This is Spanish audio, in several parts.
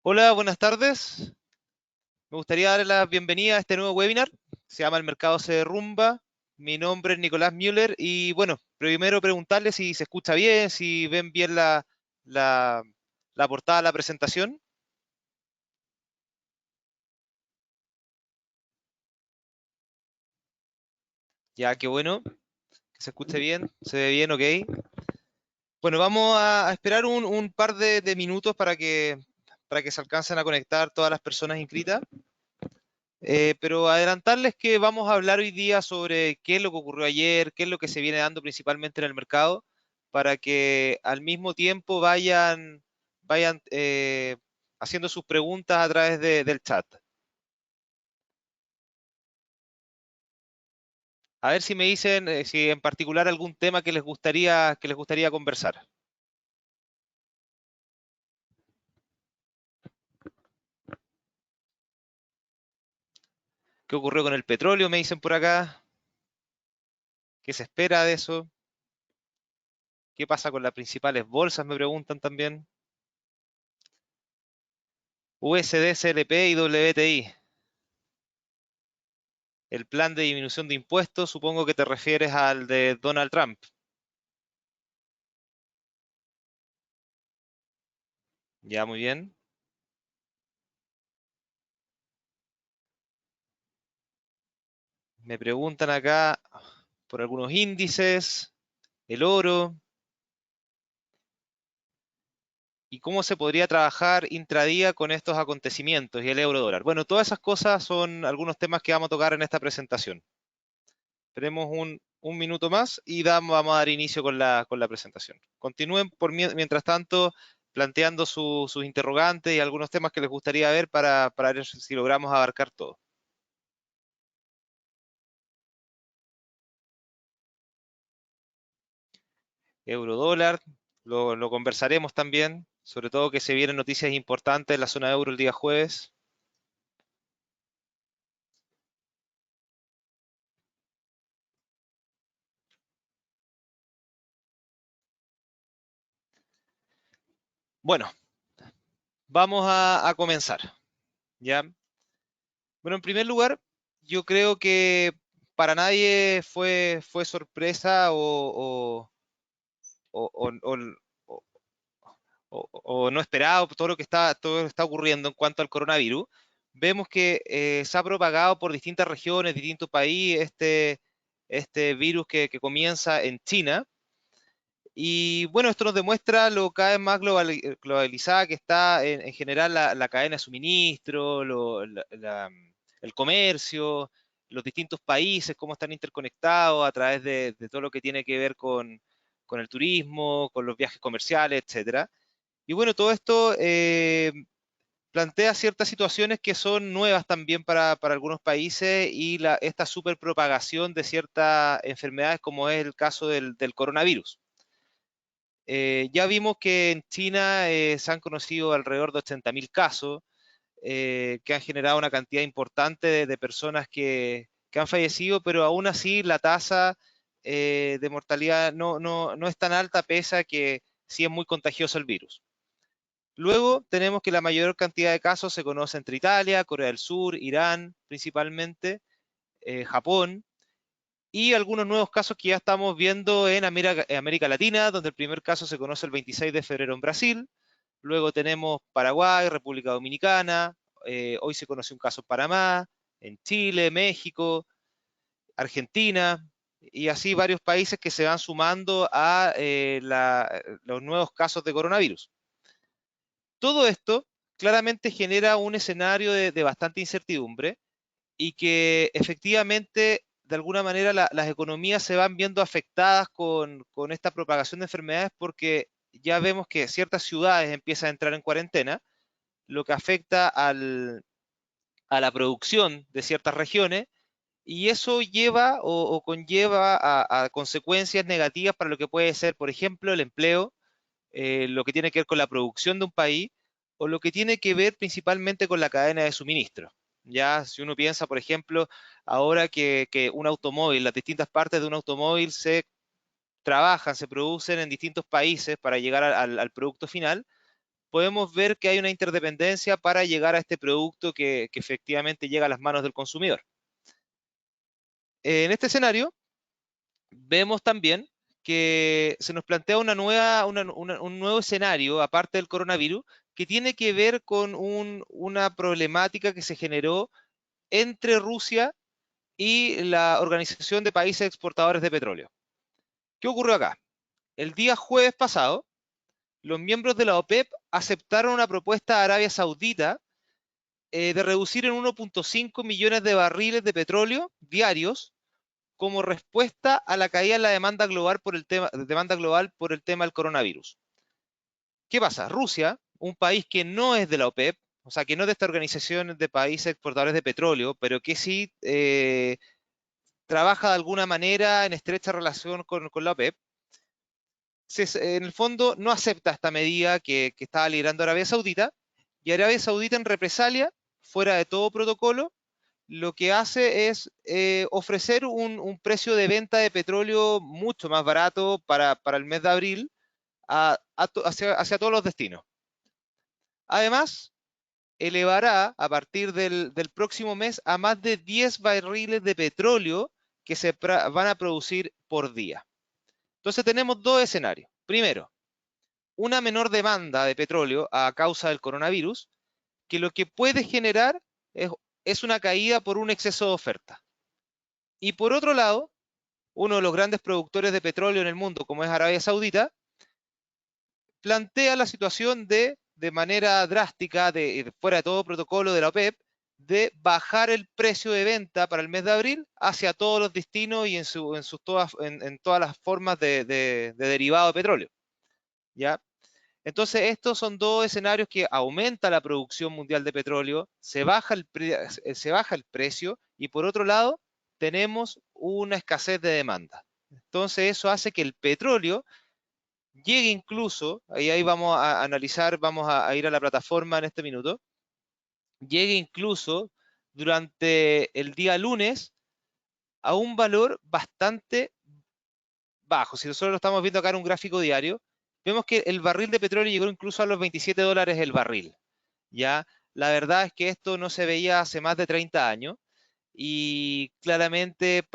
Hola, buenas tardes. Me gustaría darle la bienvenida a este nuevo webinar. Se llama El mercado se derrumba. Mi nombre es Nicolás Müller y bueno, primero preguntarle si se escucha bien, si ven bien la, la portada de la presentación. Ya, qué bueno, que se escuche bien, se ve bien, ok. Bueno, vamos a esperar un par de minutos para que se alcancen a conectar todas las personas inscritas. Pero adelantarles que vamos a hablar hoy día sobre qué es lo que ocurrió ayer, qué es lo que se viene dando principalmente en el mercado, para que al mismo tiempo vayan haciendo sus preguntas a través del chat. A ver si me dicen si en particular algún tema que les gustaría conversar. ¿Qué ocurrió con el petróleo? Me dicen por acá. ¿Qué se espera de eso? ¿Qué pasa con las principales bolsas? Me preguntan también. USD, CLP y WTI. El plan de disminución de impuestos, supongo que te refieres al de Donald Trump. Ya, muy bien. Me preguntan acá por algunos índices, el oro, y cómo se podría trabajar intradía con estos acontecimientos y el euro dólar. Bueno, todas esas cosas son algunos temas que vamos a tocar en esta presentación. Esperemos un minuto más y vamos a dar inicio con la presentación. Continúen mientras tanto planteando sus interrogantes y algunos temas que les gustaría ver para ver si logramos abarcar todo. Euro dólar, lo conversaremos también, sobre todo que se vienen noticias importantes en la zona euro el día jueves. Bueno, vamos a comenzar, ¿ya? Bueno, en primer lugar, yo creo que para nadie fue sorpresa o- o- o- o- o no esperado todo lo que está ocurriendo en cuanto al coronavirus. Vemos que se ha propagado por distintas regiones, distintos países, este virus que comienza en China. Y bueno, esto nos demuestra lo cada vez más globalizada que está en general la cadena de suministro, el comercio, los distintos países, cómo están interconectados a través de todo lo que tiene que ver con el turismo, con los viajes comerciales, etcétera. Y bueno, todo esto plantea ciertas situaciones que son nuevas también para algunos países y esta superpropagación de ciertas enfermedades como es el caso del coronavirus. Ya vimos que en China se han conocido alrededor de 80.000 casos, que han generado una cantidad importante de personas que han fallecido, pero aún así la tasa de mortalidad no es tan alta, pese a que sí es muy contagioso el virus. Luego tenemos que la mayor cantidad de casos se conoce entre Italia, Corea del Sur, Irán principalmente, Japón, y algunos nuevos casos que ya estamos viendo en América Latina, donde el primer caso se conoce el 26 de febrero en Brasil. Luego tenemos Paraguay, República Dominicana, hoy se conoce un caso en Panamá, en Chile, México, Argentina, y así varios países que se van sumando a los nuevos casos de coronavirus. Todo esto claramente genera un escenario de bastante incertidumbre y que efectivamente, de alguna manera, las economías se van viendo afectadas con esta propagación de enfermedades porque ya vemos que ciertas ciudades empiezan a entrar en cuarentena, lo que afecta a la producción de ciertas regiones y eso lleva o conlleva a consecuencias negativas para lo que puede ser, por ejemplo, el empleo, lo que tiene que ver con la producción de un país o lo que tiene que ver principalmente con la cadena de suministro. Ya, si uno piensa, por ejemplo, ahora que un automóvil, las distintas partes de un automóvil se producen en distintos países para llegar al producto final, podemos ver que hay una interdependencia para llegar a este producto que efectivamente llega a las manos del consumidor. En este escenario, vemos también que se nos plantea un nuevo escenario, aparte del coronavirus, que tiene que ver con una problemática que se generó entre Rusia y la Organización de Países Exportadores de Petróleo. ¿Qué ocurrió acá? El día jueves pasado, los miembros de la OPEP aceptaron una propuesta de Arabia Saudita de reducir en 1.5 millones de barriles de petróleo diarios como respuesta a la caída en la demanda global por el tema del coronavirus. ¿Qué pasa? Rusia, un país que no es de la OPEP, o sea, que no es de esta organización de países exportadores de petróleo, pero que sí trabaja de alguna manera en estrecha relación con la OPEP, en el fondo no acepta esta medida que estaba liderando Arabia Saudita, y Arabia Saudita en represalia, fuera de todo protocolo, lo que hace es ofrecer un precio de venta de petróleo mucho más barato para el mes de abril hacia todos los destinos. Además, elevará a partir del próximo mes a más de 10 barriles de petróleo que se van a producir por día. Entonces tenemos dos escenarios. Primero, una menor demanda de petróleo a causa del coronavirus, que lo que puede generar es una caída por un exceso de oferta. Y por otro lado, uno de los grandes productores de petróleo en el mundo, como es Arabia Saudita, plantea la situación de manera drástica, fuera de todo protocolo de la OPEP, de bajar el precio de venta para el mes de abril hacia todos los destinos y en todas las formas de derivado de petróleo. ¿Ya? Entonces, estos son dos escenarios que aumenta la producción mundial de petróleo, se baja el precio y por otro lado tenemos una escasez de demanda. Entonces, eso hace que el petróleo llegue incluso, ahí vamos a analizar, vamos a ir a la plataforma en este minuto, llegue incluso durante el día lunes a un valor bastante bajo. Si nosotros lo estamos viendo acá en un gráfico diario, vemos que el barril de petróleo llegó incluso a los 27 dólares el barril. ¿Ya? La verdad es que esto no se veía hace más de 30 años y claramente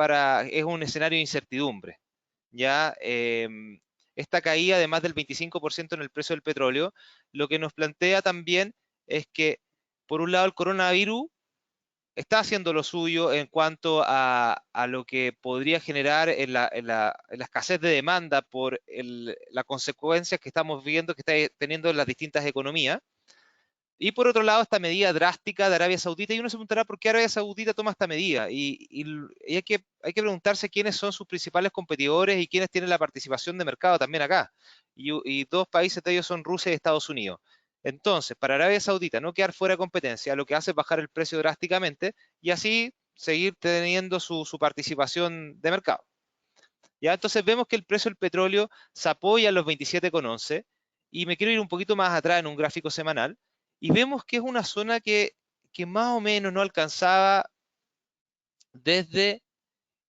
es un escenario de incertidumbre. ¿Ya? Esta caída de más del 25% en el precio del petróleo, lo que nos plantea también es que, por un lado, el coronavirus está haciendo lo suyo en cuanto a lo que podría generar en la escasez de demanda por las consecuencias que estamos viendo que está teniendo en las distintas economías. Y por otro lado, esta medida drástica de Arabia Saudita, y uno se preguntará por qué Arabia Saudita toma esta medida. Y hay que preguntarse quiénes son sus principales competidores y quiénes tienen la participación de mercado también acá. Y dos países de ellos son Rusia y Estados Unidos. Entonces, para Arabia Saudita no quedar fuera de competencia, lo que hace es bajar el precio drásticamente y así seguir teniendo su participación de mercado. ¿Ya? Entonces vemos que el precio del petróleo se apoya en los 27,11 y me quiero ir un poquito más atrás en un gráfico semanal y vemos que es una zona que más o menos no alcanzaba desde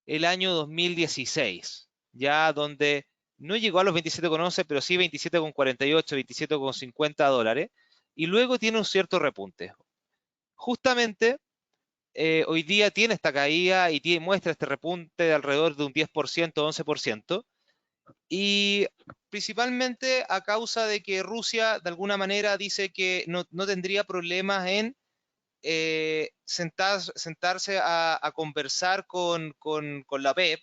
el año 2016, ya donde no llegó a los 27,11, pero sí 27,48, 27,50 dólares, y luego tiene un cierto repunte. Justamente hoy día tiene esta caída y muestra este repunte de alrededor de un 10%, 11%, y principalmente a causa de que Rusia de alguna manera dice que no tendría problemas en sentarse a conversar con la OPEP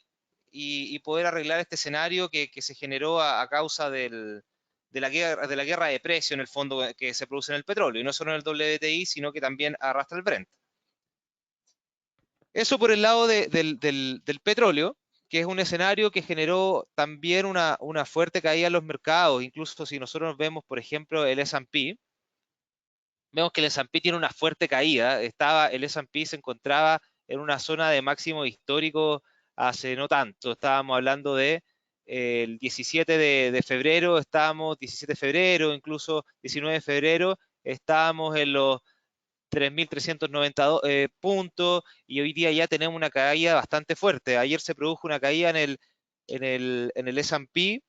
y poder arreglar este escenario que se generó a causa de la guerra de precio en el fondo que se produce en el petróleo, y no solo en el WTI, sino que también arrastra el Brent. Eso por el lado del petróleo, que es un escenario que generó también una fuerte caída en los mercados. Incluso si nosotros vemos, por ejemplo, el S&P, vemos que el S&P tiene una fuerte caída. El S&P se encontraba en una zona de máximo histórico hace no tanto. Estábamos hablando el 17 de febrero, 17 de febrero, incluso 19 de febrero, estábamos en los 3.390 puntos y hoy día ya tenemos una caída bastante fuerte. Ayer se produjo una caída en el S&P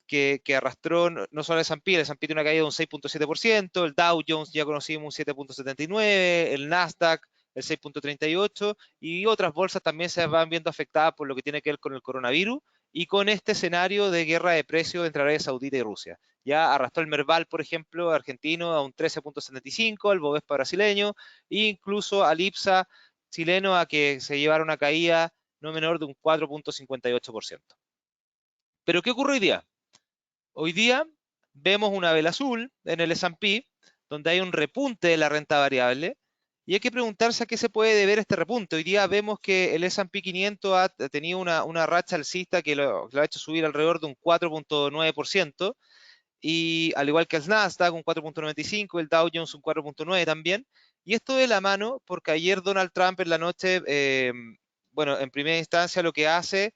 que arrastró no solo el S&P tiene una caída de un 6.7%, el Dow Jones ya conocimos un 7.79%, el Nasdaq el 6.38%, y otras bolsas también se van viendo afectadas por lo que tiene que ver con el coronavirus y con este escenario de guerra de precios entre Arabia Saudita y Rusia. Ya arrastró el Merval, por ejemplo, argentino a un 13.75%, el Bovespa brasileño, e incluso al IPSA chileno a que se llevara una caída no menor de un 4.58%. Pero ¿qué ocurre hoy día? Hoy día vemos una vela azul en el S&P, donde hay un repunte de la renta variable, y hay que preguntarse a qué se puede deber este repunte. Hoy día vemos que el S&P 500 ha tenido una racha alcista que lo ha hecho subir alrededor de un 4.9%, y al igual que el Nasdaq un 4.95%, el Dow Jones un 4.9% también. Y esto de la mano, porque ayer Donald Trump en la noche, bueno, en primera instancia lo que hace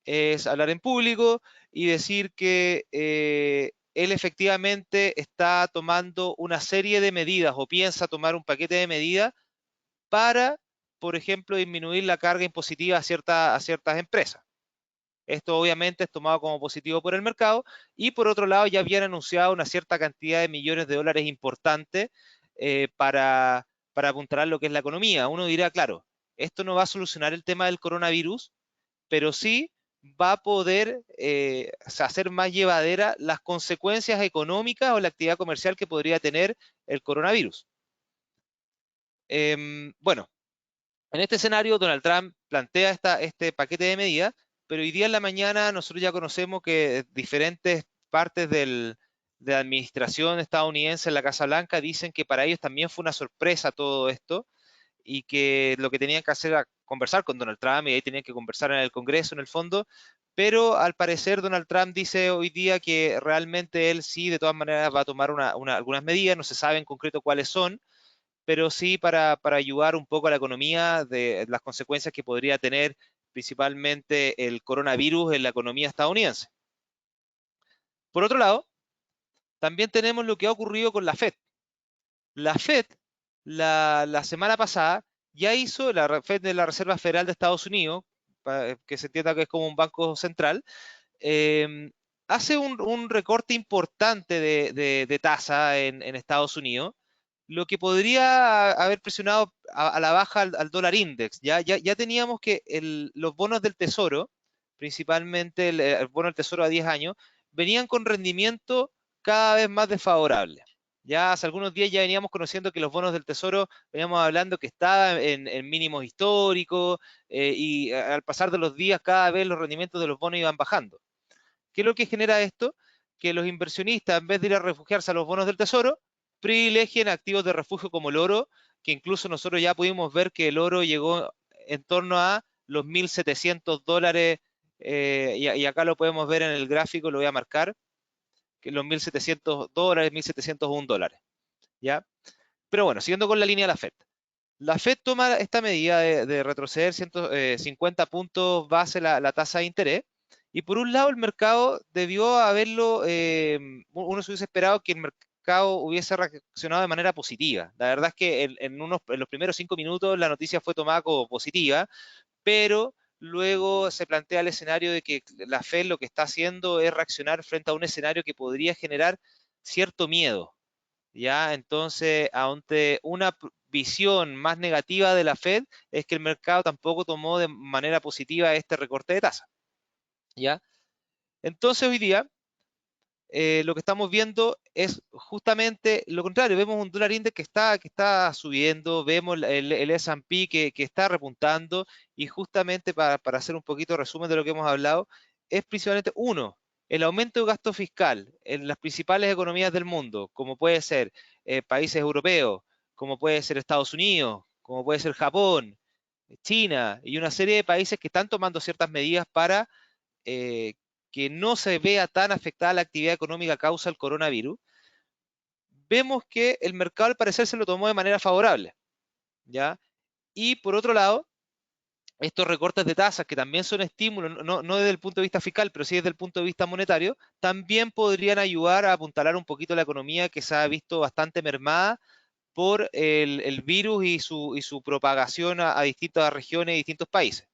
es hablar en público y decir que él efectivamente está tomando una serie de medidas o piensa tomar un paquete de medidas para, por ejemplo, disminuir la carga impositiva a ciertas empresas. Esto obviamente es tomado como positivo por el mercado y por otro lado ya habían anunciado una cierta cantidad de millones de dólares importante para apuntalar lo que es la economía. Uno dirá, claro, esto no va a solucionar el tema del coronavirus, pero sí va a poder hacer más llevadera las consecuencias económicas o la actividad comercial que podría tener el coronavirus. Bueno, en este escenario, Donald Trump plantea este paquete de medidas, pero hoy día en la mañana nosotros ya conocemos que diferentes partes de la administración estadounidense en la Casa Blanca dicen que para ellos también fue una sorpresa todo esto y que lo que tenían que hacer era conversar con Donald Trump y ahí tenían que conversar en el Congreso en el fondo, pero al parecer Donald Trump dice hoy día que realmente él sí de todas maneras va a tomar algunas medidas, no se sabe en concreto cuáles son, pero sí para ayudar un poco a la economía de las consecuencias que podría tener principalmente el coronavirus en la economía estadounidense. Por otro lado, también tenemos lo que ha ocurrido con la Fed. La Fed, la semana pasada, ya hizo, la Fed de la Reserva Federal de Estados Unidos, para que se entienda que es como un banco central, eh, hace un recorte importante de tasa en Estados Unidos, lo que podría haber presionado a la baja al dólar index. Ya teníamos que los bonos del tesoro, principalmente el bono del tesoro a 10 años, venían con rendimiento cada vez más desfavorable. Ya hace algunos días ya veníamos conociendo que los bonos del tesoro, veníamos hablando que estaban en mínimos históricos, y al pasar de los días cada vez los rendimientos de los bonos iban bajando. ¿Qué es lo que genera esto? Que los inversionistas, en vez de ir a refugiarse a los bonos del tesoro, privilegien activos de refugio como el oro, que incluso nosotros ya pudimos ver que el oro llegó en torno a los $1.700, y acá lo podemos ver en el gráfico, lo voy a marcar, que los $1.700, $1.701, ¿ya? Pero bueno, siguiendo con la línea de la FED. La FED toma esta medida de retroceder 150 puntos base la tasa de interés, y por un lado el mercado debió haberlo, uno se hubiese esperado que el mercado hubiese reaccionado de manera positiva. La verdad es que en los primeros 5 minutos la noticia fue tomada como positiva, pero luego se plantea el escenario de que la Fed lo que está haciendo es reaccionar frente a un escenario que podría generar cierto miedo. ¿Ya? Entonces, ante una visión más negativa de la Fed, es que el mercado tampoco tomó de manera positiva este recorte de tasa, ¿ya? Entonces, hoy día, lo que estamos viendo es justamente lo contrario. Vemos un dólar index que está subiendo, vemos el S&P que está repuntando, y justamente para hacer un poquito de resumen de lo que hemos hablado, es principalmente uno, el aumento de gasto fiscal en las principales economías del mundo, como puede ser países europeos, como puede ser Estados Unidos, como puede ser Japón, China y una serie de países que están tomando ciertas medidas para eh, que no se vea tan afectada la actividad económica a causa del coronavirus. Vemos que el mercado al parecer se lo tomó de manera favorable, ¿ya? Y por otro lado, estos recortes de tasas, que también son estímulos, no desde el punto de vista fiscal, pero sí desde el punto de vista monetario, también podrían ayudar a apuntalar un poquito la economía, que se ha visto bastante mermada por el virus y su propagación a distintas regiones y distintos países.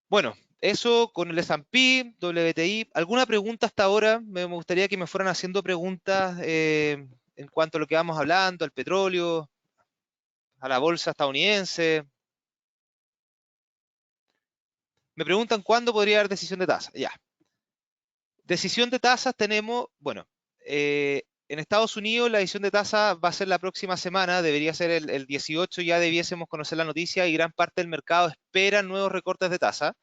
Bueno, Eso con el S&P, WTI. ¿Alguna pregunta hasta ahora? Me gustaría que me fueran haciendo preguntas en cuanto a lo que vamos hablando, al petróleo, a la bolsa estadounidense. Me preguntan cuándo podría haber decisión de tasa. Ya. Decisión de tasas tenemos, bueno, en Estados Unidos la decisión de tasa va a ser la próxima semana, debería ser el 18, ya debiésemos conocer la noticia y gran parte del mercado espera nuevos recortes de tasa.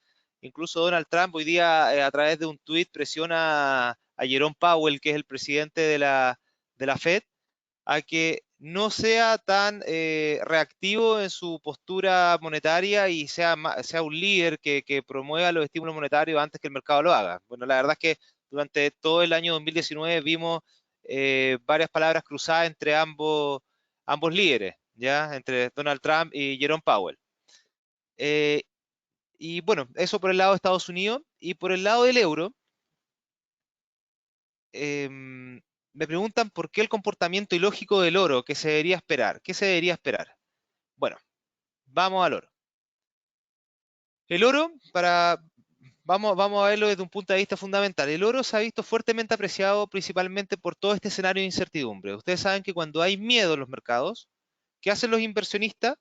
Incluso Donald Trump hoy día a través de un tuit presiona a Jerome Powell, que es el presidente de la Fed, a que no sea tan reactivo en su postura monetaria y sea un líder que promueva los estímulos monetarios antes que el mercado lo haga. Bueno, la verdad es que durante todo el año 2019 vimos varias palabras cruzadas entre ambos líderes, ¿ya? Entre Donald Trump y Jerome Powell. Eh, y bueno, eso por el lado de Estados Unidos. Y por el lado del euro, me preguntan por qué el comportamiento ilógico del oro, que se debería esperar. ¿Qué se debería esperar? Bueno, vamos al oro. El oro, vamos a verlo desde un punto de vista fundamental. El oro se ha visto fuertemente apreciado principalmente por todo este escenario de incertidumbre. Ustedes saben que cuando hay miedo en los mercados, ¿qué hacen los inversionistas?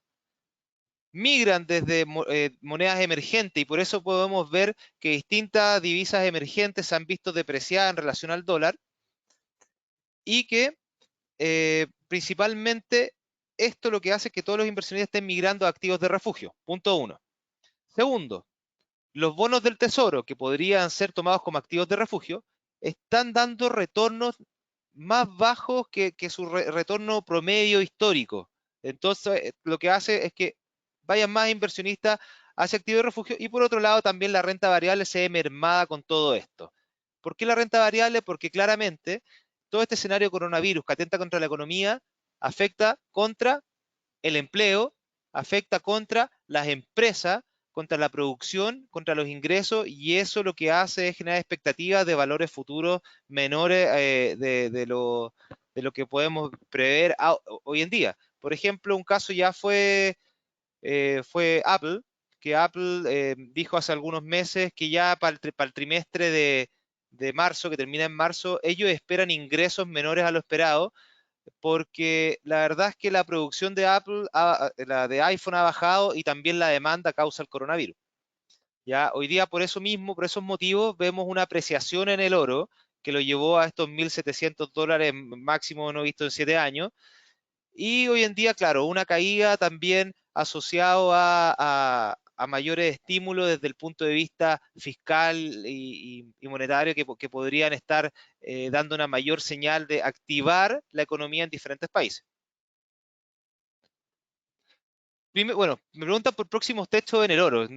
Migran desde monedas emergentes y por eso podemos ver que distintas divisas emergentes se han visto depreciadas en relación al dólar y que principalmente esto lo que hace es que todos los inversionistas estén migrando a activos de refugio. Punto uno. Segundo, los bonos del tesoro, que podrían ser tomados como activos de refugio, están dando retornos más bajos que su retorno promedio histórico. Entonces, lo que hace es que vayan más inversionistas hacia activos de refugio y por otro lado también la renta variable se ve mermada con todo esto. ¿Por qué la renta variable? Porque claramente todo este escenario de coronavirus que atenta contra la economía afecta contra el empleo, afecta contra las empresas, contra la producción, contra los ingresos, y eso lo que hace es generar expectativas de valores futuros menores de lo que podemos prever hoy en día. Por ejemplo, un caso ya fue Apple, que Apple dijo hace algunos meses que ya para el trimestre de marzo, que termina en marzo, ellos esperan ingresos menores a lo esperado, porque la verdad es que la producción de Apple, la de iPhone ha bajado y también la demanda a causa del coronavirus. Ya, hoy día por eso mismo, por esos motivos, vemos una apreciación en el oro que lo llevó a estos $1.700 máximo no visto en 7 años. Y hoy en día, claro, una caída también asociado a mayores estímulos desde el punto de vista fiscal y monetario que podrían estar dando una mayor señal de activar la economía en diferentes países. Bueno, me preguntan por próximos techos en el oro.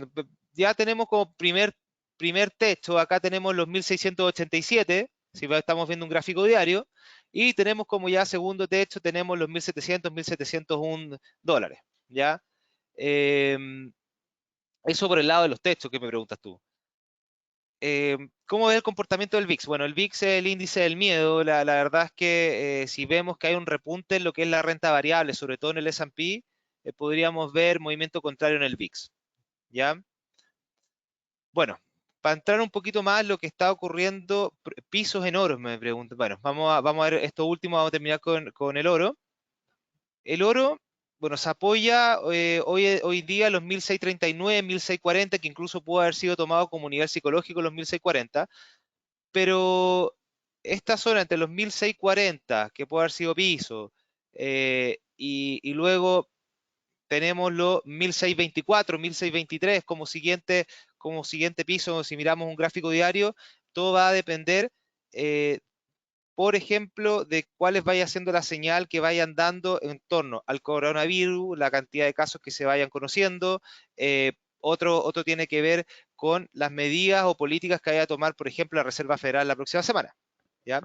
Ya tenemos como primer techo, acá tenemos los 1.687, si estamos viendo un gráfico diario, y tenemos como ya segundo techo, tenemos los 1.700, $1.701, ¿ya? Em, Eso por el lado de los techos que me preguntas tú. ¿Cómo ve el comportamiento del VIX? Bueno, el VIX es el índice del miedo. La verdad es que si vemos que hay un repunte en lo que es la renta variable, sobre todo en el S&P, podríamos ver movimiento contrario en el VIX. ¿Ya? Bueno, para entrar un poquito más en lo que está ocurriendo, pisos en oro, me pregunto. Bueno, vamos a ver esto último, vamos a terminar con el oro. El oro, bueno, se apoya hoy día los 1.639, 1.640, que incluso pudo haber sido tomado como nivel psicológico los 1.640, pero esta zona entre los 1.640, que puede haber sido piso, y luego tenemos los 1.624, 1.623 como siguiente piso, si miramos un gráfico diario, todo va a depender, eh, por ejemplo, de cuáles vaya siendo la señal que vayan dando en torno al coronavirus, la cantidad de casos que se vayan conociendo. Otro tiene que ver con las medidas o políticas que vaya a tomar, por ejemplo, la Reserva Federal la próxima semana. ¿Ya?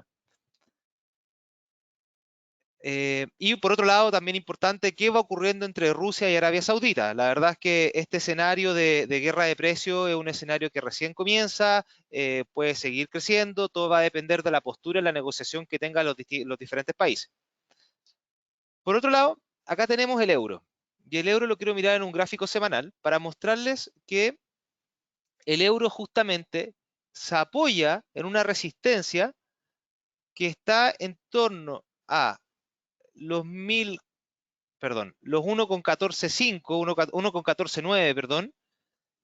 Y por otro lado, también importante, ¿qué va ocurriendo entre Rusia y Arabia Saudita? La verdad es que este escenario de guerra de precios es un escenario que recién comienza, puede seguir creciendo, todo va a depender de la postura y la negociación que tengan los diferentes países. Por otro lado, acá tenemos el euro. Y el euro lo quiero mirar en un gráfico semanal para mostrarles que el euro justamente se apoya en una resistencia que está en torno a los los 1,145, 1,149, perdón,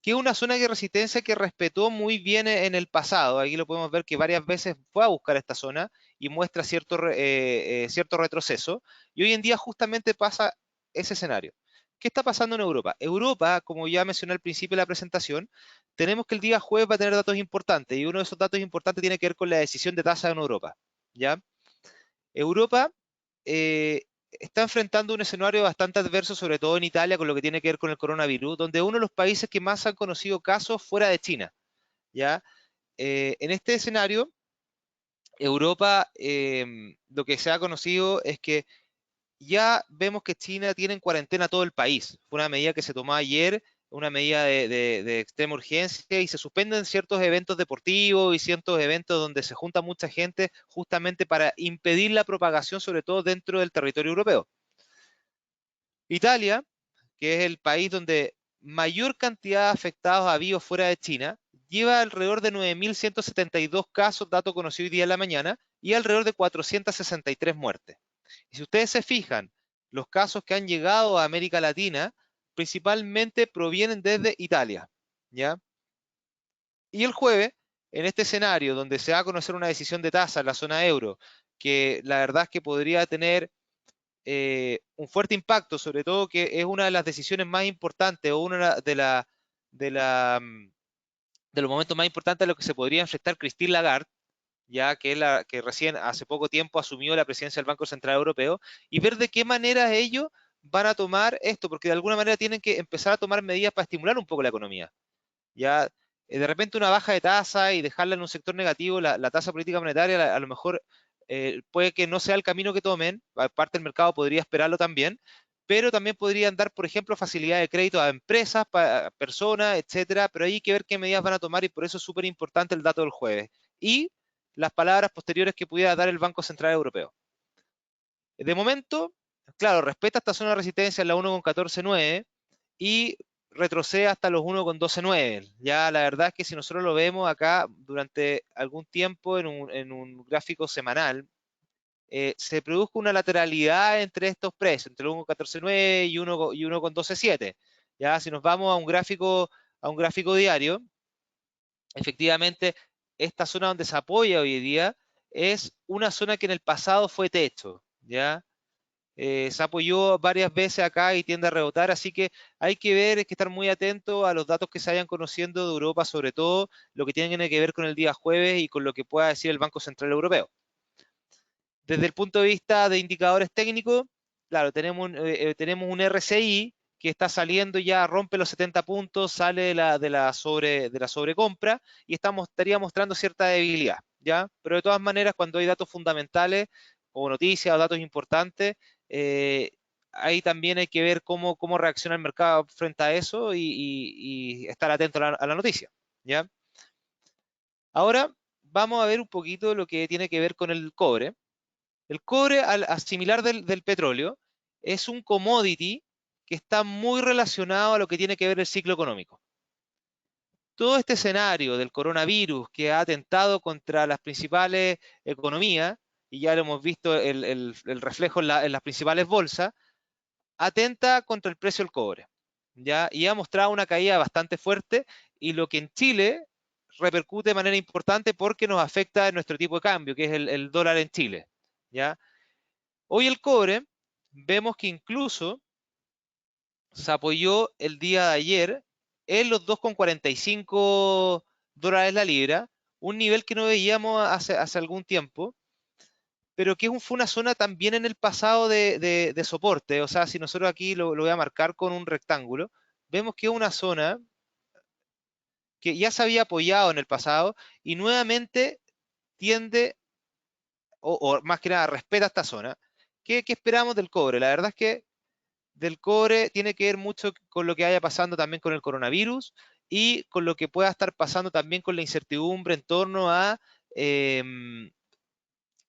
que es una zona de resistencia que respetó muy bien en el pasado. Aquí lo podemos ver que varias veces fue a buscar esta zona y muestra cierto retroceso. Y hoy en día justamente pasa ese escenario. ¿Qué está pasando en Europa? Europa, como ya mencioné al principio de la presentación, tenemos que el día jueves va a tener datos importantes y uno de esos datos importantes tiene que ver con la decisión de tasa en Europa. ¿Ya? Europa eh, está enfrentando un escenario bastante adverso, sobre todo en Italia, con lo que tiene que ver con el coronavirus, donde uno de los países que más han conocido casos fuera de China. ¿Ya? En este escenario, Europa, lo que se ha conocido es que ya vemos que China tiene en cuarentena todo el país. Fue una medida que se tomó ayer, una medida de extrema urgencia, y se suspenden ciertos eventos deportivos y ciertos eventos donde se junta mucha gente justamente para impedir la propagación, sobre todo dentro del territorio europeo. Italia, que es el país donde mayor cantidad de afectados ha habido fuera de China, lleva alrededor de 9.172 casos, dato conocido hoy día en la mañana, y alrededor de 463 muertes. Y si ustedes se fijan, los casos que han llegado a América Latina principalmente provienen desde Italia, ¿ya? Y el jueves, en este escenario donde se va a conocer una decisión de tasa en la zona euro, que la verdad es que podría tener un fuerte impacto, sobre todo que es una de las decisiones más importantes o una de, la, de los momentos más importantes a los que se podría enfrentar Christine Lagarde, ya que es la que recién hace poco tiempo asumió la presidencia del Banco Central Europeo, y ver de qué manera ellos van a tomar esto, porque de alguna manera tienen que empezar a tomar medidas para estimular un poco la economía. Ya de repente una baja de tasa y dejarla en un sector negativo, la tasa política monetaria a lo mejor puede que no sea el camino que tomen, parte del mercado podría esperarlo también, pero también podrían dar, por ejemplo, facilidad de crédito a empresas, a personas, etcétera, pero hay que ver qué medidas van a tomar y por eso es súper importante el dato del jueves. Y las palabras posteriores que pudiera dar el Banco Central Europeo. De momento, claro, respeta esta zona de resistencia en la 1,149 y retrocede hasta los 1,129. Ya la verdad es que si nosotros lo vemos acá durante algún tiempo en un gráfico semanal, se produjo una lateralidad entre estos precios, entre el 1,149 y 1,127. Ya si nos vamos a un gráfico diario, efectivamente esta zona donde se apoya hoy día es una zona que en el pasado fue techo, ¿ya? Se apoyó varias veces acá y tiende a rebotar, así que hay que ver, hay que estar muy atento a los datos que se vayan conociendo de Europa, sobre todo lo que tiene que ver con el día jueves y con lo que pueda decir el Banco Central Europeo. Desde el punto de vista de indicadores técnicos, claro, tenemos un RSI que está saliendo ya, rompe los 70 puntos, sale de la sobrecompra y estaría mostrando cierta debilidad, ¿ya? Pero de todas maneras, cuando hay datos fundamentales o noticias o datos importantes, eh, ahí también hay que ver cómo reacciona el mercado frente a eso y estar atento a la noticia, ¿ya? Ahora vamos a ver un poquito lo que tiene que ver con el cobre. El cobre, al similar del petróleo, es un commodity que está muy relacionado a lo que tiene que ver el ciclo económico. Todo este escenario del coronavirus que ha atentado contra las principales economías, y ya lo hemos visto el reflejo en las principales bolsas, atenta contra el precio del cobre, ¿ya? Y ha mostrado una caída bastante fuerte y lo que en Chile repercute de manera importante porque nos afecta en nuestro tipo de cambio, que es el dólar en Chile, ¿ya? Hoy el cobre, vemos que incluso se apoyó el día de ayer en los 2,45 dólares la libra, un nivel que no veíamos hace algún tiempo, pero que fue una zona también en el pasado de soporte. O sea, si nosotros aquí lo voy a marcar con un rectángulo, vemos que es una zona que ya se había apoyado en el pasado y nuevamente tiende, o más que nada respeta esta zona. ¿Qué esperamos del cobre? La verdad es que del cobre tiene que ver mucho con lo que vaya pasando también con el coronavirus y con lo que pueda estar pasando también con la incertidumbre en torno eh,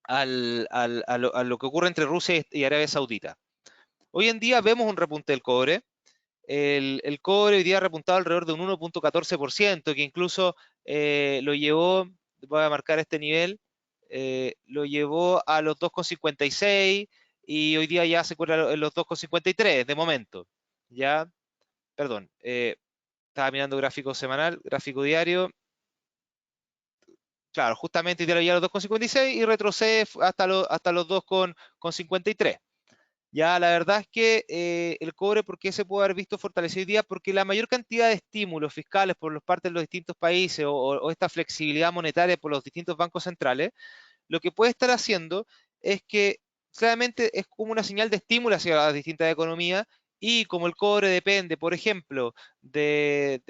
a lo que ocurre entre Rusia y Arabia Saudita. Hoy en día vemos un repunte del cobre. el cobre hoy día ha repuntado alrededor de un 1.14%, que incluso lo llevó, voy a marcar este nivel, lo llevó a los 2,56 y hoy día ya se encuentra en los 2,53 de momento. Ya, perdón, estaba mirando gráfico semanal, gráfico diario. Claro, justamente hoy día lo lleva a los 2,56 y retrocede hasta los 2,53. Ya, la verdad es que el cobre, ¿por qué se puede haber visto fortalecido hoy día? Porque la mayor cantidad de estímulos fiscales por los partes de los distintos países o esta flexibilidad monetaria por los distintos bancos centrales, lo que puede estar haciendo es que claramente es como una señal de estímulo hacia las distintas economías y como el cobre depende, por ejemplo, de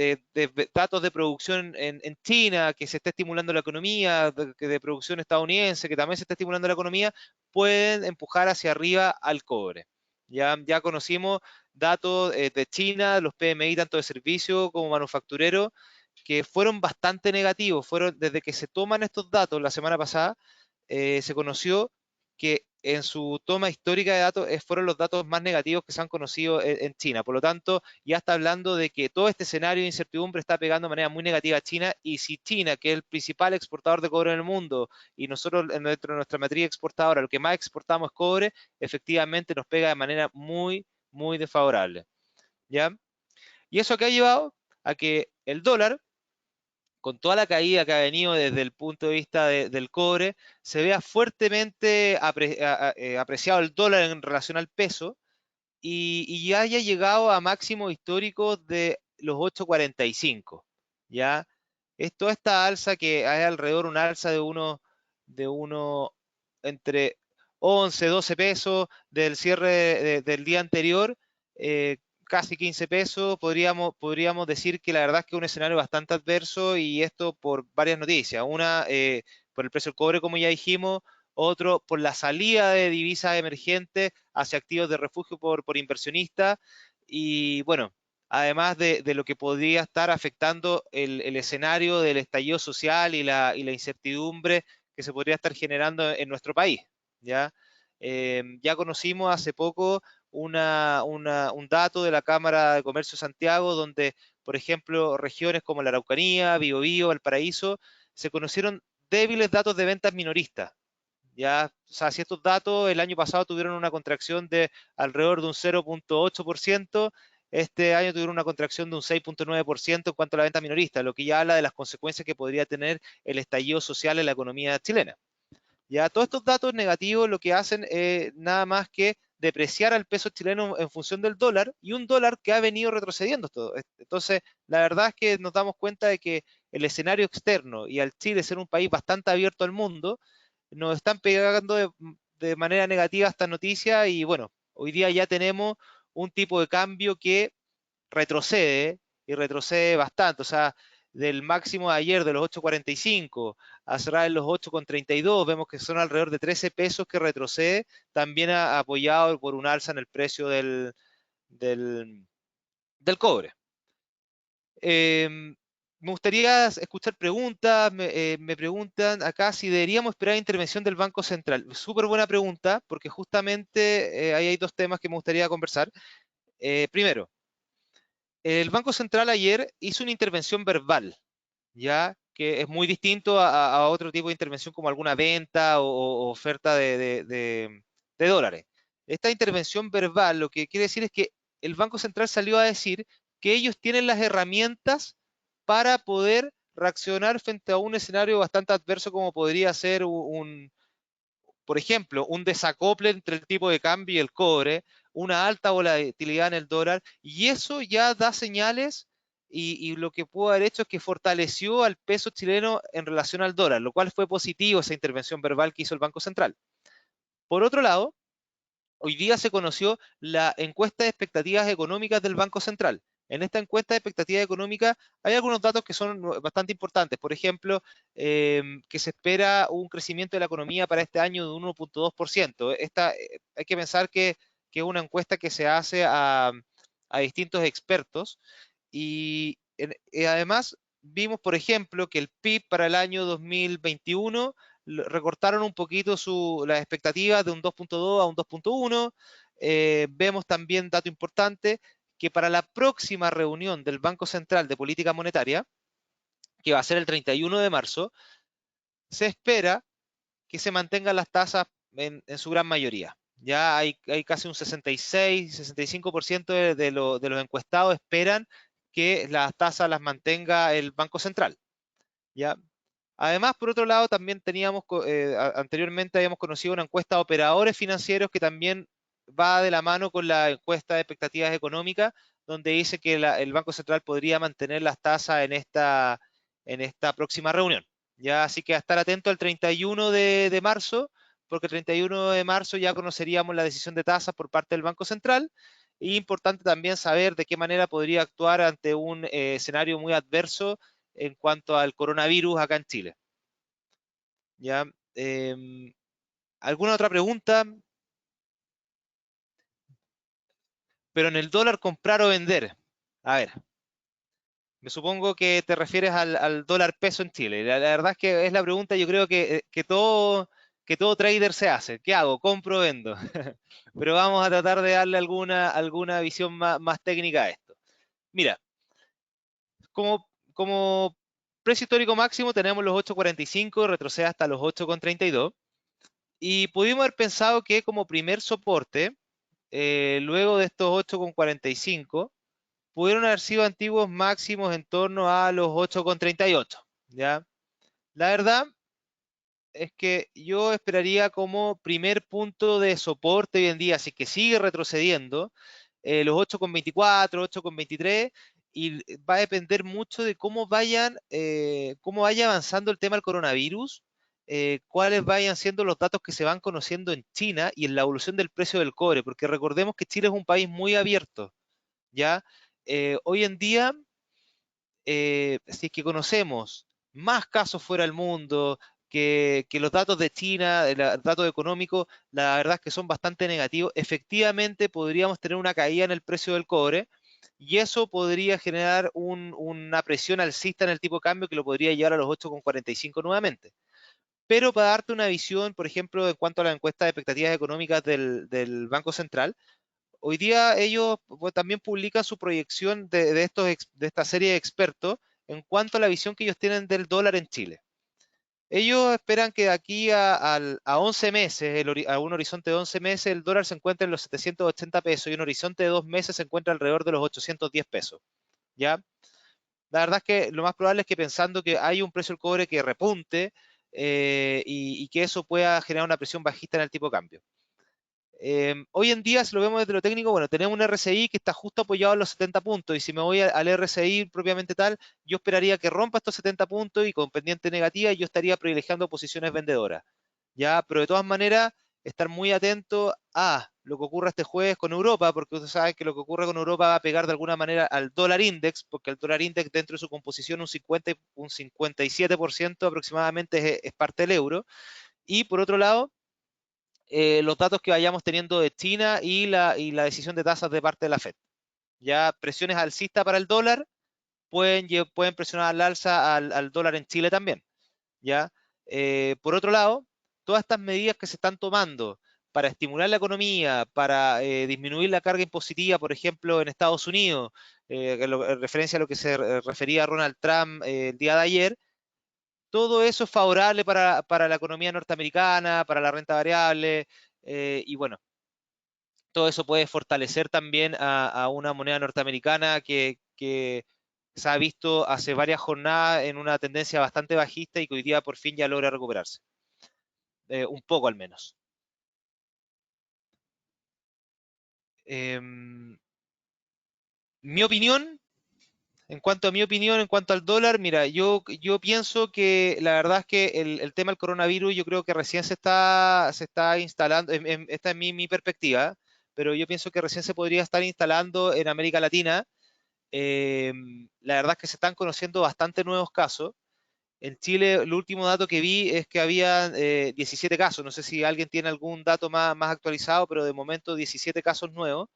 datos de producción en China, que se está estimulando la economía, de producción estadounidense, que también se está estimulando la economía, pueden empujar hacia arriba al cobre. Ya conocimos datos de China, los PMI tanto de servicio como manufacturero, que fueron bastante negativos. Fueron desde que se toman estos datos la semana pasada, se conoció que en su toma histórica de datos fueron los datos más negativos que se han conocido en China. Por lo tanto, ya está hablando de que todo este escenario de incertidumbre está pegando de manera muy negativa a China y si China, que es el principal exportador de cobre en el mundo, y nosotros dentro de nuestra matriz exportadora, lo que más exportamos es cobre, efectivamente nos pega de manera muy, muy desfavorable. ¿Ya? Y eso que ha llevado a que el dólar con toda la caída que ha venido desde el punto de vista del cobre, se vea fuertemente apreciado el dólar en relación al peso y ya haya llegado a máximos históricos de los 8,45. ¿Ya? Toda esta alza que hay alrededor, una alza de uno entre 11, 12 pesos del cierre del día anterior, casi 15 pesos, podríamos decir que la verdad es que es un escenario bastante adverso y esto por varias noticias. Una, por el precio del cobre, como ya dijimos, otro por la salida de divisas emergentes hacia activos de refugio por inversionistas y bueno, además de lo que podría estar afectando el escenario del estallido social y la incertidumbre que se podría estar generando en nuestro país. ¿Ya? Ya conocimos hace poco un dato de la Cámara de Comercio de Santiago donde, por ejemplo, regiones como la Araucanía, Biobío, Valparaíso, se conocieron débiles datos de ventas minoristas. Ya, o sea, si estos datos el año pasado tuvieron una contracción de alrededor de un 0,8%, este año tuvieron una contracción de un 6,9% en cuanto a la venta minorista, lo que ya habla de las consecuencias que podría tener el estallido social en la economía chilena. Ya todos estos datos negativos lo que hacen es nada más que depreciar al peso chileno en función del dólar y un dólar que ha venido retrocediendo todo. Entonces, la verdad es que nos damos cuenta de que el escenario externo y al Chile ser un país bastante abierto al mundo, nos están pegando de manera negativa esta noticia y bueno, hoy día ya tenemos un tipo de cambio que retrocede y retrocede bastante, o sea, del máximo de ayer de los 8,45 a cerrar en los 8,32, vemos que son alrededor de 13 pesos que retrocede, también apoyado por un alza en el precio del, del cobre. Me gustaría escuchar preguntas. Me preguntan acá si deberíamos esperar intervención del Banco Central. Súper buena pregunta, porque justamente ahí hay dos temas que me gustaría conversar. Primero, el Banco Central ayer hizo una intervención verbal, ya que es muy distinto a otro tipo de intervención como alguna venta o oferta de dólares. Esta intervención verbal lo que quiere decir es que el Banco Central salió a decir que ellos tienen las herramientas para poder reaccionar frente a un escenario bastante adverso como podría ser por ejemplo, un desacople entre el tipo de cambio y el cobre, una alta volatilidad en el dólar, y eso ya da señales y lo que pudo haber hecho es que fortaleció al peso chileno en relación al dólar, lo cual fue positivo esa intervención verbal que hizo el Banco Central. Por otro lado, hoy día se conoció la encuesta de expectativas económicas del Banco Central. En esta encuesta de expectativas económicas hay algunos datos que son bastante importantes. Por ejemplo, que se espera un crecimiento de la economía para este año de 1,2%. Hay que pensar que es una encuesta que se hace a distintos expertos y además vimos, por ejemplo, que el PIB para el año 2021 recortaron un poquito las expectativas de un 2,2 a un 2,1. Vemos también, dato importante, que para la próxima reunión del Banco Central de Política Monetaria, que va a ser el 31 de marzo, se espera que se mantengan las tasas en su gran mayoría. Ya hay casi un 66, 65% de los encuestados esperan que las tasas las mantenga el Banco Central. ¿Ya? Además, por otro lado, también teníamos, anteriormente habíamos conocido una encuesta de operadores financieros que también va de la mano con la encuesta de expectativas económicas, donde dice que el Banco Central podría mantener las tasas en esta próxima reunión. Ya, así que a estar atento al 31 de marzo, porque el 31 de marzo ya conoceríamos la decisión de tasas por parte del Banco Central. Y importante también saber de qué manera podría actuar ante un escenario muy adverso en cuanto al coronavirus acá en Chile. ¿Ya? ¿Alguna otra pregunta? Pero en el dólar comprar o vender. A ver, me supongo que te refieres al dólar peso en Chile. La verdad es que es la pregunta, yo creo que todo trader se hace. ¿Qué hago? ¿Compro o vendo? Pero vamos a tratar de darle alguna visión más técnica a esto. Mira, como precio histórico máximo tenemos los 8.45, retrocede hasta los 8.32. Y pudimos haber pensado que como primer soporte, luego de estos 8.45, pudieron haber sido antiguos máximos en torno a los 8.38. ¿Ya? La verdad es que yo esperaría como primer punto de soporte hoy en día, así que sigue retrocediendo, los 8.24, 8.23, y va a depender mucho de cómo vaya avanzando el tema del coronavirus, cuáles vayan siendo los datos que se van conociendo en China y en la evolución del precio del cobre, porque recordemos que Chile es un país muy abierto, ¿ya? Hoy en día, si es que conocemos más casos fuera del mundo, que los datos de China, los datos económicos, la verdad es que son bastante negativos, efectivamente podríamos tener una caída en el precio del cobre y eso podría generar una presión alcista en el tipo de cambio que lo podría llevar a los 8.45 nuevamente. Pero para darte una visión, por ejemplo, en cuanto a la encuesta de expectativas económicas del Banco Central, hoy día ellos pues, también publican su proyección de esta serie de expertos en cuanto a la visión que ellos tienen del dólar en Chile. Ellos esperan que de aquí a 11 meses, a un horizonte de 11 meses, el dólar se encuentre en los 780 pesos y un horizonte de 2 meses se encuentra alrededor de los 810 pesos. ¿Ya? La verdad es que lo más probable es que pensando que hay un precio del cobre que repunte y que eso pueda generar una presión bajista en el tipo de cambio. Hoy en día, si lo vemos desde lo técnico, bueno, tenemos un RSI que está justo apoyado en los 70 puntos y si me voy al RSI propiamente tal, yo esperaría que rompa estos 70 puntos y con pendiente negativa yo estaría privilegiando posiciones vendedoras. ¿Ya? Pero de todas maneras, estar muy atento a lo que ocurra este jueves con Europa, porque ustedes saben que lo que ocurre con Europa va a pegar de alguna manera al dólar index, porque el dólar index dentro de su composición un 57% aproximadamente es parte del euro. Y por otro lado, los datos que vayamos teniendo de China y la decisión de tasas de parte de la Fed. Ya presiones alcistas para el dólar pueden presionar al alza al dólar en Chile también. ¿Ya? Por otro lado, todas estas medidas que se están tomando para estimular la economía, para disminuir la carga impositiva, por ejemplo, en Estados Unidos, en referencia a lo que se refería Ronald Trump el día de ayer, todo eso es favorable para la economía norteamericana, para la renta variable, y bueno, todo eso puede fortalecer también a una moneda norteamericana que se ha visto hace varias jornadas en una tendencia bastante bajista y que hoy día por fin ya logra recuperarse, un poco al menos. Mi opinión, en cuanto al dólar, mira, yo pienso que la verdad es que el tema del coronavirus yo creo que recién se está instalando, esta es mi perspectiva, pero yo pienso que recién se podría estar instalando en América Latina. La verdad es que se están conociendo bastante nuevos casos. En Chile, el último dato que vi es que había 17 casos. No sé si alguien tiene algún dato más actualizado, pero de momento 17 casos nuevos.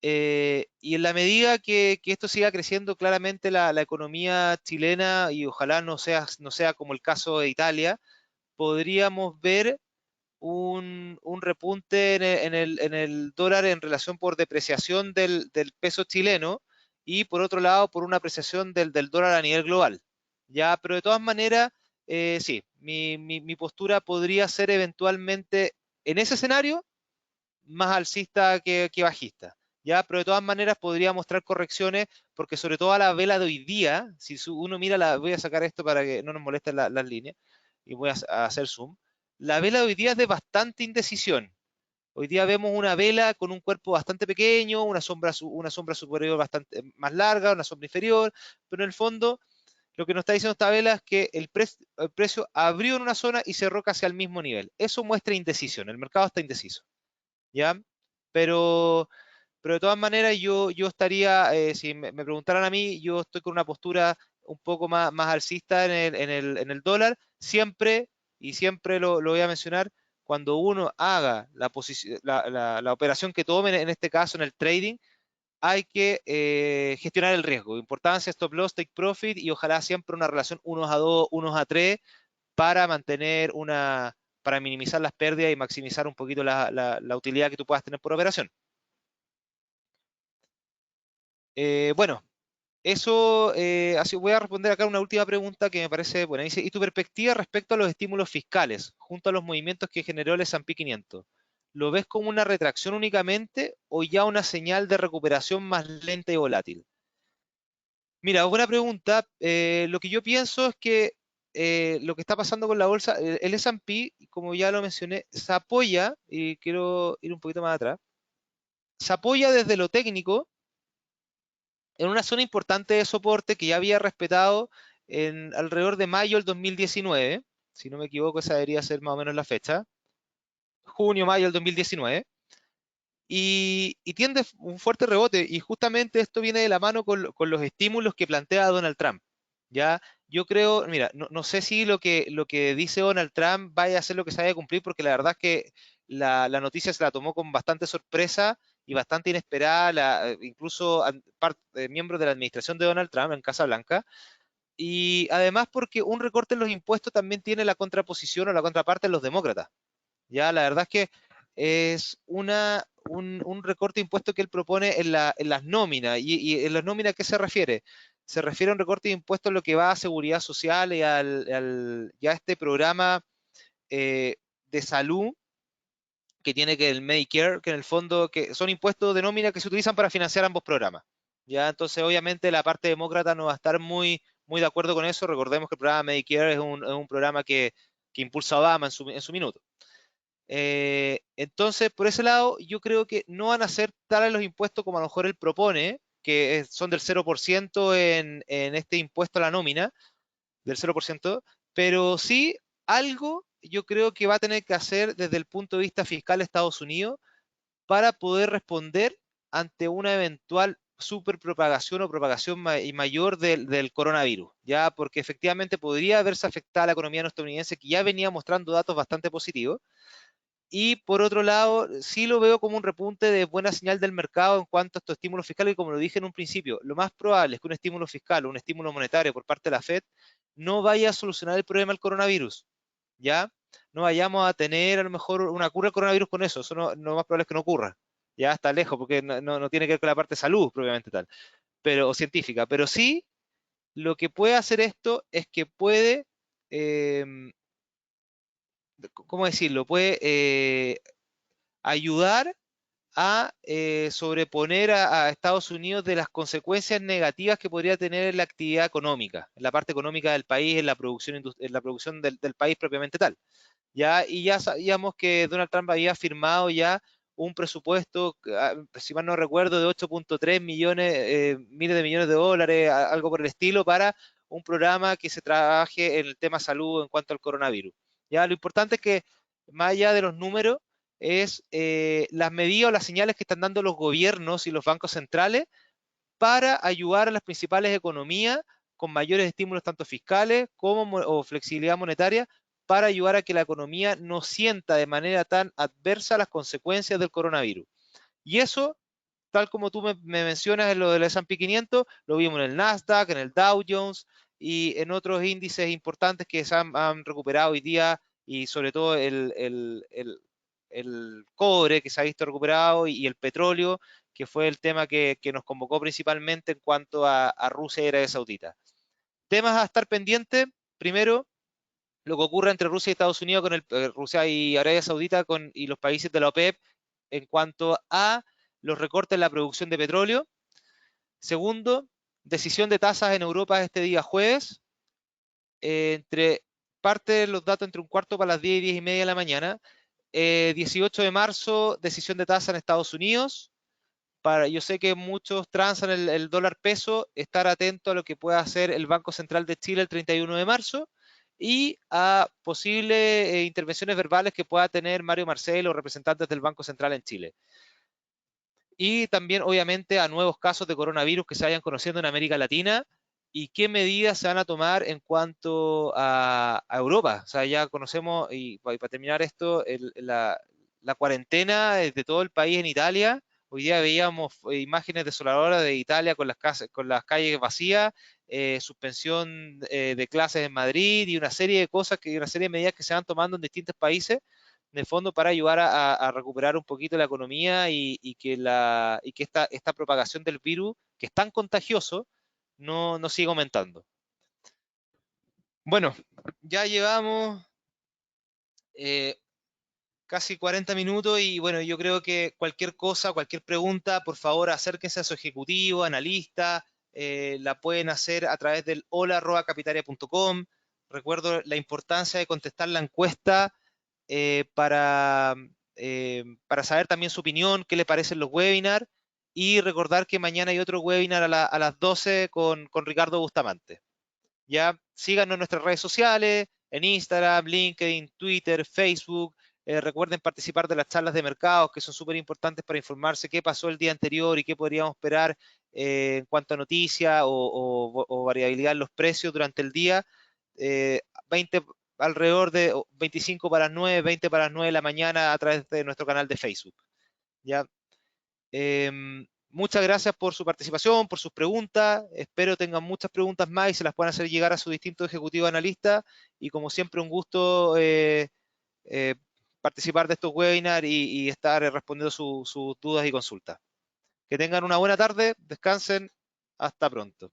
Y en la medida que esto siga creciendo, claramente la economía chilena, y ojalá no sea como el caso de Italia, podríamos ver un repunte en el dólar en relación por depreciación del peso chileno y por otro lado por una apreciación del dólar a nivel global. Ya, pero de todas maneras, sí, mi postura podría ser eventualmente en ese escenario más alcista que bajista. ¿Ya? Pero de todas maneras podría mostrar correcciones, porque sobre todo a la vela de hoy día, si uno mira voy a sacar esto para que no nos molesten las líneas, y voy a hacer zoom, la vela de hoy día es de bastante indecisión. Hoy día vemos una vela con un cuerpo bastante pequeño, una sombra superior bastante más larga, una sombra inferior, pero en el fondo lo que nos está diciendo esta vela es que el precio abrió en una zona y cerró casi al mismo nivel. Eso muestra indecisión, el mercado está indeciso. ¿Ya? Pero, pero de todas maneras yo estaría, si me preguntaran a mí, yo estoy con una postura un poco más alcista en el dólar, siempre, y siempre lo voy a mencionar, cuando uno haga la operación que tome, en este caso en el trading, hay que gestionar el riesgo. Importancia, stop loss, take profit y ojalá siempre una relación 1 a 2, 1 a 3 para mantener para minimizar las pérdidas y maximizar un poquito la utilidad que tú puedas tener por operación. Bueno, eso, así voy a responder acá una última pregunta que me parece buena. Dice, ¿y tu perspectiva respecto a los estímulos fiscales junto a los movimientos que generó el S&P 500? ¿Lo ves como una retracción únicamente o ya una señal de recuperación más lenta y volátil? Mira, buena pregunta. Lo que yo pienso es que lo que está pasando con la bolsa, el S&P, como ya lo mencioné, se apoya, y quiero ir un poquito más atrás, se apoya desde lo técnico en una zona importante de soporte que ya había respetado en alrededor de mayo del 2019, si no me equivoco, esa debería ser más o menos la fecha, junio, mayo del 2019, y tiende un fuerte rebote, y justamente esto viene de la mano con los estímulos que plantea Donald Trump. ¿Ya? Yo creo, mira, no sé si lo que dice Donald Trump vaya a ser lo que se vaya a cumplir, porque la verdad es que la noticia se la tomó con bastante sorpresa y bastante inesperada, incluso miembros de la administración de Donald Trump en Casa Blanca, y además porque un recorte en los impuestos también tiene la contraposición o la contraparte en los demócratas. Ya, la verdad es que es un recorte de impuestos que él propone en las nóminas. ¿Y en las nóminas a qué se refiere? Se refiere a un recorte de impuestos en lo que va a seguridad social y a este programa de salud que tiene que el Medicare, que en el fondo que son impuestos de nómina que se utilizan para financiar ambos programas. Ya, entonces obviamente la parte demócrata no va a estar muy de acuerdo con eso. Recordemos que el programa Medicare es un programa que impulsa Obama en su minuto. Entonces, por ese lado, yo creo que no van a ser tales los impuestos como a lo mejor él propone, que son del 0% en este impuesto a la nómina, del 0%, pero sí algo yo creo que va a tener que hacer desde el punto de vista fiscal de Estados Unidos para poder responder ante una eventual superpropagación o propagación mayor del coronavirus, ya porque efectivamente podría verse afectada la economía estadounidense, que ya venía mostrando datos bastante positivos, y por otro lado, sí lo veo como un repunte de buena señal del mercado en cuanto a estos estímulos fiscales, y como lo dije en un principio, lo más probable es que un estímulo fiscal o un estímulo monetario por parte de la Fed no vaya a solucionar el problema del coronavirus, ¿ya? No vayamos a tener a lo mejor una cura del coronavirus con eso no, lo más probable es que no ocurra, ya está lejos, porque no tiene que ver con la parte de salud propiamente tal, o científica, pero sí lo que puede hacer esto es que puede, eh, ¿cómo decirlo? Puede ayudar a sobreponer a Estados Unidos de las consecuencias negativas que podría tener en la actividad económica, en la parte económica del país, en la producción del país propiamente tal. ¿Ya? Y ya sabíamos que Donald Trump había firmado ya un presupuesto, si mal no recuerdo, de 8.3 millones, miles de millones de dólares, algo por el estilo, para un programa que se trabaje en el tema salud en cuanto al coronavirus. Ya, lo importante es que, más allá de los números, es las medidas o las señales que están dando los gobiernos y los bancos centrales para ayudar a las principales economías con mayores estímulos tanto fiscales como o flexibilidad monetaria para ayudar a que la economía no sienta de manera tan adversa las consecuencias del coronavirus. Y eso, tal como tú me mencionas en lo del S&P 500, lo vimos en el Nasdaq, en el Dow Jones y en otros índices importantes que se han recuperado hoy día y sobre todo el cobre que se ha visto recuperado y el petróleo, que fue el tema que nos convocó principalmente en cuanto a Rusia y Arabia Saudita. Temas a estar pendientes, primero, lo que ocurre entre Rusia y Estados Unidos, Rusia y Arabia Saudita y los países de la OPEP en cuanto a los recortes en la producción de petróleo. Segundo, decisión de tasas en Europa este día jueves. Entre parte de los datos entre un cuarto para las 10 y 10 y media de la mañana. 18 de marzo, decisión de tasa en Estados Unidos. Yo sé que muchos transan el dólar peso, estar atento a lo que pueda hacer el Banco Central de Chile el 31 de marzo y a posibles intervenciones verbales que pueda tener Mario Marcelo o representantes del Banco Central en Chile. Y también, obviamente, a nuevos casos de coronavirus que se vayan conociendo en América Latina y qué medidas se van a tomar en cuanto a Europa. O sea, ya conocemos, y para terminar esto, la cuarentena de todo el país en Italia. Hoy día veíamos imágenes desoladoras de Italia con las calles vacías, suspensión de clases en Madrid y una serie de cosas, una serie de medidas que se van tomando en distintos países de fondo para ayudar a recuperar un poquito la economía y que esta propagación del virus, que es tan contagioso, no siga aumentando. Bueno, ya llevamos eh, casi 40 minutos y bueno, yo creo que cualquier cosa, cualquier pregunta, por favor acérquense a su ejecutivo, analista, la pueden hacer a través del hola@capitalia.com. Recuerdo la importancia de contestar la encuesta eh, para, para saber también su opinión, qué le parecen los webinars y recordar que mañana hay otro webinar a las 12 con Ricardo Bustamante. Ya síganos en nuestras redes sociales, en Instagram, LinkedIn, Twitter, Facebook. Recuerden participar de las charlas de mercados que son súper importantes para informarse qué pasó el día anterior y qué podríamos esperar en cuanto a noticias o variabilidad en los precios durante el día. 20, alrededor de 25 para las 9, 20 para las 9 de la mañana a través de nuestro canal de Facebook. ¿Ya? Muchas gracias por su participación, por sus preguntas. Espero tengan muchas preguntas más y se las puedan hacer llegar a sus distintos ejecutivos analistas. Y como siempre, un gusto eh, participar de estos webinars y estar respondiendo sus dudas y consultas. Que tengan una buena tarde, descansen, hasta pronto.